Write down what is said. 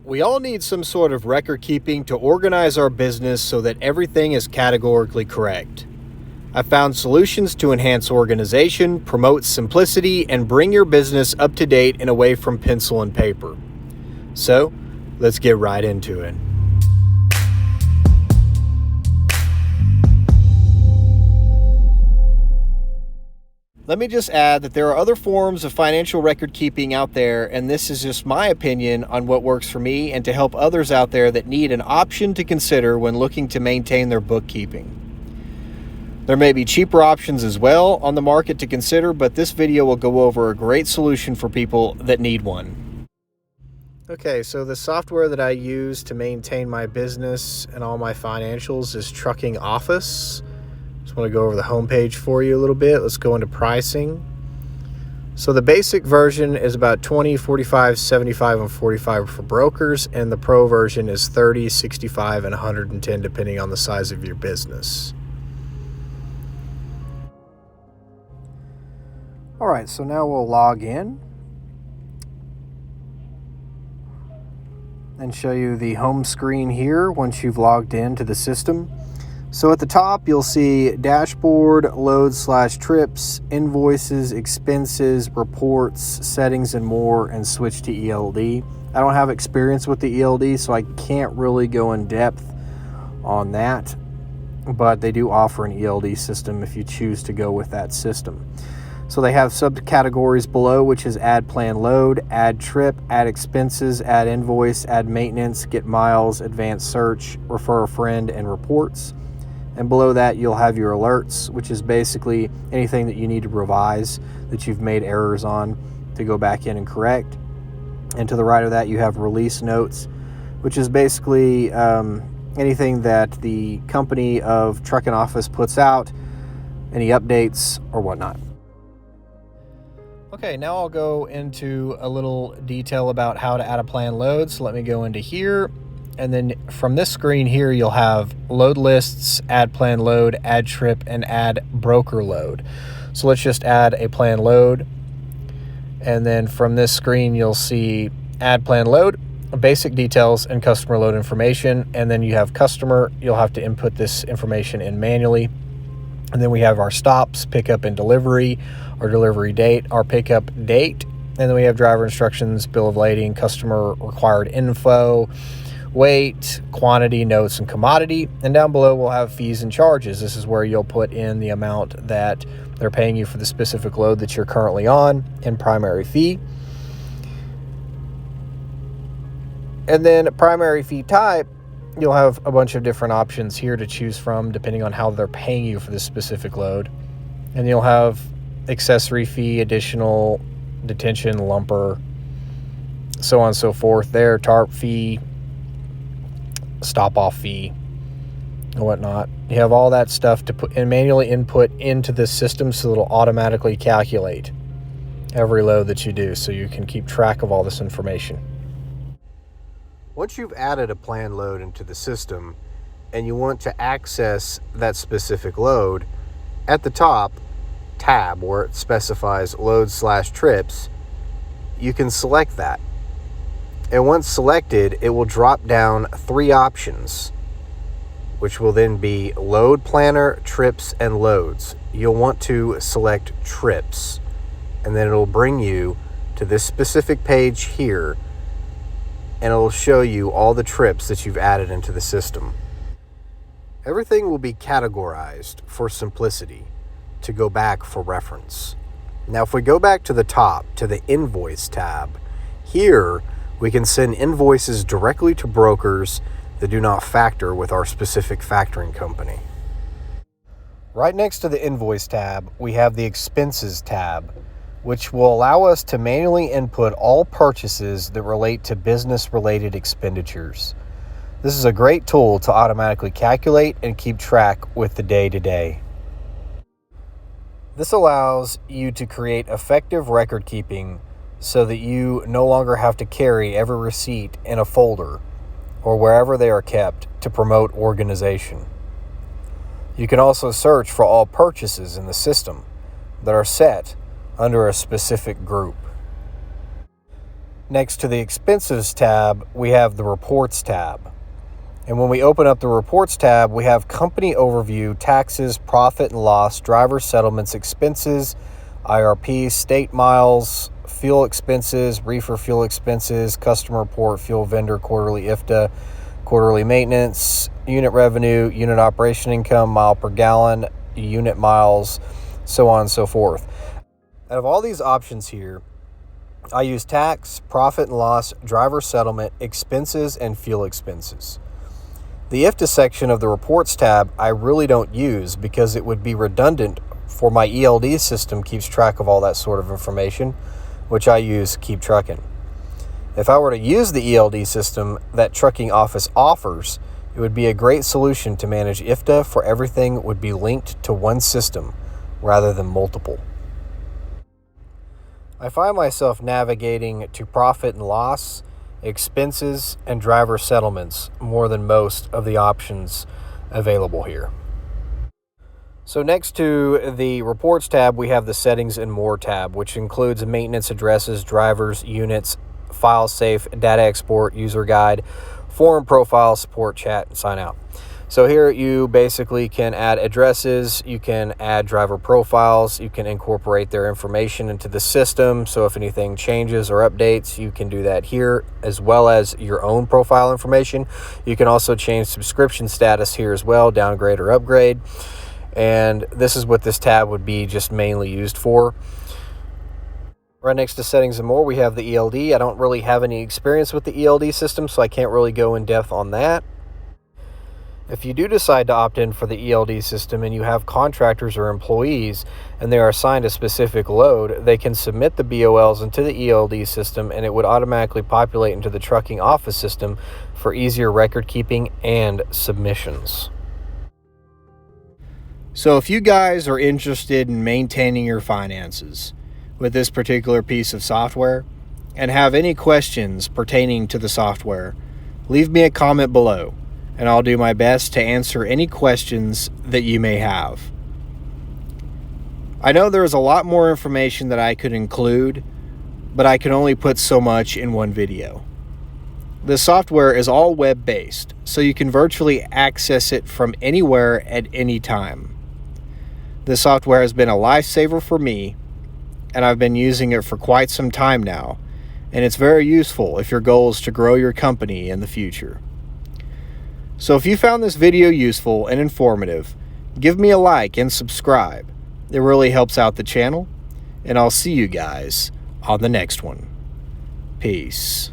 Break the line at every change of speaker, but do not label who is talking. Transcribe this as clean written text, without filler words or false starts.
We all need some sort of record keeping to organize our business so that everything is categorically correct. I found solutions to enhance organization, promote simplicity, and bring your business up to date and away from pencil and paper. So, let's get right into it. Let me just add that there are other forms of financial record keeping out there, and this is just my opinion on what works for me and to help others out there that need an option to consider when looking to maintain their bookkeeping. There may be cheaper options as well on the market to consider, but this video will go over a great solution for people that need one. Okay, so the software that I use to maintain my business and all my financials is Trucking Office. I want to go over the homepage for you a little bit. Let's go into pricing. So the basic version is about $20, $45, $75, and $45 for brokers, and the pro version is $30, $65, and $110 depending on the size of your business. All right, so now we'll log in and show you the home screen here once you've logged into the system. So at the top, you'll see dashboard, load/trips, invoices, expenses, reports, settings, and more, and switch to ELD. I don't have experience with the ELD, so I can't really go in depth on that, but they do offer an ELD system if you choose to go with that system. So they have subcategories below, which is add plan load, add trip, add expenses, add invoice, add maintenance, get miles, advanced search, refer a friend, and reports. And below that, you'll have your alerts, which is basically anything that you need to revise that you've made errors on to go back in and correct. And to the right of that, you have release notes, which is basically anything that the company of Trucking Office puts out, any updates or whatnot. Okay, now I'll go into a little detail about how to add a plan load. So let me go into here. And then from this screen here, you'll have load lists, add plan load, add trip, and add broker load. So let's just add a plan load. And then from this screen, you'll see add plan load, basic details, and customer load information. And then you have customer, you'll have to input this information in manually. And then we have our stops, pickup and delivery, our delivery date, our pickup date. And then we have driver instructions, bill of lading, customer required info, weight, quantity, notes, and commodity. And down below, we'll have fees and charges. This is where you'll put in the amount that they're paying you for the specific load that you're currently on in primary fee. And then primary fee type, you'll have a bunch of different options here to choose from depending on how they're paying you for this specific load. And you'll have accessory fee, additional, detention, lumper, so on and so forth there, tarp fee, stop-off fee, and whatnot. You have all that stuff to put and manually input into this system so it'll automatically calculate every load that you do so you can keep track of all this information. Once you've added a plan load into the system and you want to access that specific load, at the top tab where it specifies load/trips, you can select that. And once selected, it will drop down 3 options, which will then be load planner, trips, and loads. You'll want to select trips, and then it'll bring you to this specific page here, and it'll show you all the trips that you've added into the system. Everything will be categorized for simplicity to go back for reference. Now, if we go back to the top, to the invoice tab, here we can send invoices directly to brokers that do not factor with our specific factoring company. Right next to the invoice tab, we have the expenses tab, which will allow us to manually input all purchases that relate to business-related expenditures. This is a great tool to automatically calculate and keep track with the day-to-day. This allows you to create effective record keeping so that you no longer have to carry every receipt in a folder or wherever they are kept to promote organization. You can also search for all purchases in the system that are set under a specific group. Next to the Expenses tab, we have the Reports tab. And when we open up the Reports tab, we have Company Overview, Taxes, Profit and Loss, Driver Settlements, Expenses, IRP, State Miles, Fuel Expenses, Reefer Fuel Expenses, Customer Report, Fuel Vendor, Quarterly IFTA, Quarterly Maintenance, Unit Revenue, Unit Operation Income, Mile per Gallon, Unit Miles, so on and so forth. Out of all these options here, I use Tax, Profit and Loss, Driver Settlement, Expenses, and Fuel Expenses. The IFTA section of the Reports tab I really don't use because it would be redundant, for my ELD system keeps track of all that sort of information, which I use Keep Trucking. If I were to use the ELD system that Trucking Office offers, it would be a great solution to manage IFTA, for everything would be linked to one system rather than multiple. I find myself navigating to Profit and Loss, Expenses, and Driver Settlements more than most of the options available here. So next to the Reports tab, we have the Settings and More tab, which includes maintenance addresses, drivers, units, file safe, data export, user guide, forum profile, support, chat, and sign out. So here you basically can add addresses, you can add driver profiles, you can incorporate their information into the system. So if anything changes or updates, you can do that here, as well as your own profile information. You can also change subscription status here as well, downgrade or upgrade. And this is what this tab would be just mainly used for. Right next to Settings and More, we have the ELD. I don't really have any experience with the ELD system, so I can't really go in depth on that. If you do decide to opt in for the ELD system and you have contractors or employees and they are assigned a specific load, they can submit the BOLs into the ELD system and it would automatically populate into the Trucking Office system for easier record keeping and submissions. So if you guys are interested in maintaining your finances with this particular piece of software and have any questions pertaining to the software, leave me a comment below, and I'll do my best to answer any questions that you may have. I know there is a lot more information that I could include, but I can only put so much in one video. The software is all web-based, so you can virtually access it from anywhere at any time. This software has been a lifesaver for me, and I've been using it for quite some time now, and it's very useful if your goal is to grow your company in the future. So if you found this video useful and informative, give me a like and subscribe. It really helps out the channel, and I'll see you guys on the next one. Peace.